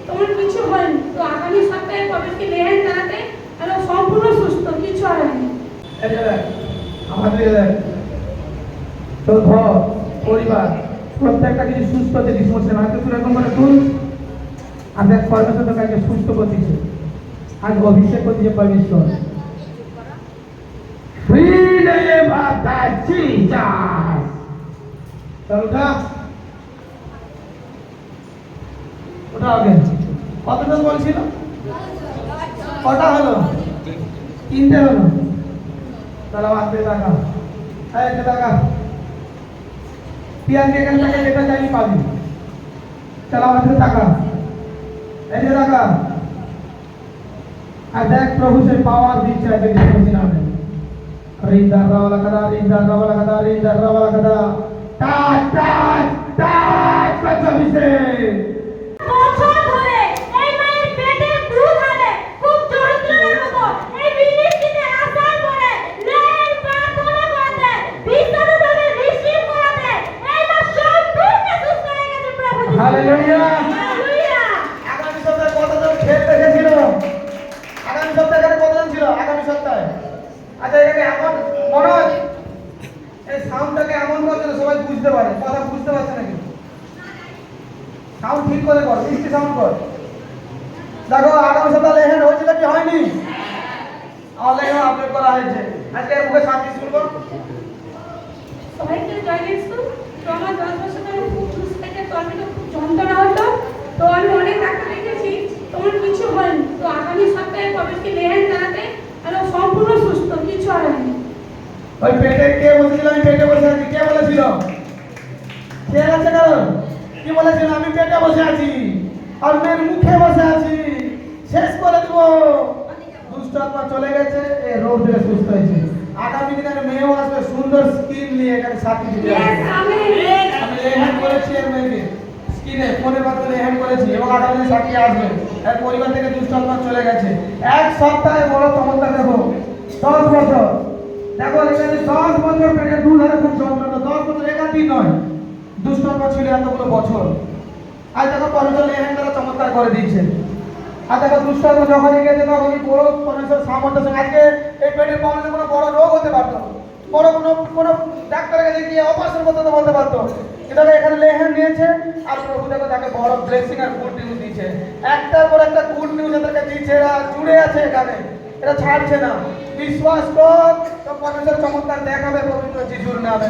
তোমার কিছু হয়নি। তো আগামী সপ্তাহে কবিরকে লেহেন জানাতে আর সম্পূর্ণ সুস্থ, কিছু আর হয়নি। আমাদের তো ঘর পরিবার প্রত্যেকটা কিছু সুস্থ আছে ডিসমোশন হাতে তুলে এরকম করে তুল আর দেখ পরমেশ্বর তোকে আজকে সুস্থ করতেছে, আজ অভিষেক করতেছে পরমেশ্বর। Freedom of the Jesus. ওটা ওটা আগে কতটা বলছিল, কটা হলো? তিনটে হলো। তাহলে হাতে টাকা, একটা টাকা পিয়ানকে এখান থেকে যেটা চাইনি পাবি। চলো হাতে টাকা, এই যে টাকা। আর দেখ প্রভু সেই পাওয়ার দিচ্ছে আজকে ডিসপোজিশন হবে। রিন্দা রাওয়ালা কাদা, রিন্দা রাওয়ালা কাদা, রিন্দা রাওয়ালা কাদা। টাচ টাচ টাচ পাঁচবিশে বছর ধরে এই মায়ের পেটে দুধ হালে খুব যন্ত্রণা হতো। এই মিনিস্ট্রিতে আসার পরে লেহেন প্রার্থনা করাতে বিশ্বাসভাবে রিসিভ করাতে এই মা সম্পূর্ণ সুস্থ হয়ে গেছে প্রভু যিশু। হালেলুয়া। হালেলুয়া। আগামী সপ্তাহে কতজন খেল দেখেছিল? আগামী সপ্তাহে এখানে কতজন ছিল আগামী সপ্তাহে? আচ্ছা এখানে এখন মনোজ এই সাউন্ডটাকে এমন করছে না সবাই বুঝতে পারে, কথা বুঝতে পারছে নাকি? সাউন্ড ঠিক করে কর, মিষ্টি সাউন্ড কর। দেখো আগামী সপ্তাহে লেহেন হয়েছিল কি হয়নি? অনলাইনে আপডেট করা হয়েছে। আজকে মুখে শান্তি শুরু কর। সবাইকে জয় যিশু। তো আমার 10 বছর ধরে খুব সুস্থ থেকে তলপেটে খুব যন্ত্রণা হতো। তো আমি অনেক ডাক্তার দেখেছি, তোমার কিছু হয়নি। তো আগামী সপ্তাহে কবিরকে লেহেন জানাতে আর সম্পূর্ণ সুস্থ, কিছু আর হয়নি। ওই পেটে কে বলেছিল আমি পেটে বসে আছি? কে বলেছিল? কে আছে কারণ? কি বলেছিল? আমি পেটে বসে আছি আর মেয়ের মুখে বসে আছি, শেষ করে দিব। দুষ্ট আত্মা চলে গেছে, এই রোগ থেকে সুস্থ হয়েছে। আগামী দিনে মেয়েও আসবে সুন্দর স্কিন নিয়ে এখানে সাথী দিতে আসবে। Yes, amen. আমি লেহেন করেছি এর মেয়েকে স্কিনে ফোনের মাধ্যমে লেহেন করেছি এবং আগামী দিনে সাথী আসবে। এর পরিবার থেকে দুষ্ট আত্মা চলে গেছে। এক সপ্তাহে বড় চমৎকার দেখো। 10 বছর দেখো এখানে 10 বছর পেটে দুধ হারে খুব যন্ত্রণা। 10 বছর একাধিক নয়, দুষ্ট আত্মা ছিল এতগুলো বছর। আজ দেখো পরমেশ্বর লেহেন দ্বারা চমৎকার করে দিয়েছে। আর দেখো দুষ্ট আত্মা যখনই গেছে তখনই বড় পরমেশ্বর সামর্থ্য সঙ্গে আজকে এই পেটের প্রবলেমে কোনো বড় রোগ হতে পারতো, বড় কোনো ডাক্তারের কাছে গিয়ে অপারেশন করতে তো বলতে পারতো। কিন্তু এখানে লেহেন নিয়েছে আর প্রভু দেখো তাকে বড় ব্লেসিং আর গুড নিউজ দিয়েছে। একটার পর একটা গুড নিউজ এদেরকে দিচ্ছে। এরা জুড়ে আছে এখানে, এরা ছাড়ছে না। বিশ্বাস কর তো পরমেশ্বর চমৎকার দেখাবে পবিত্র যিশুর নামে।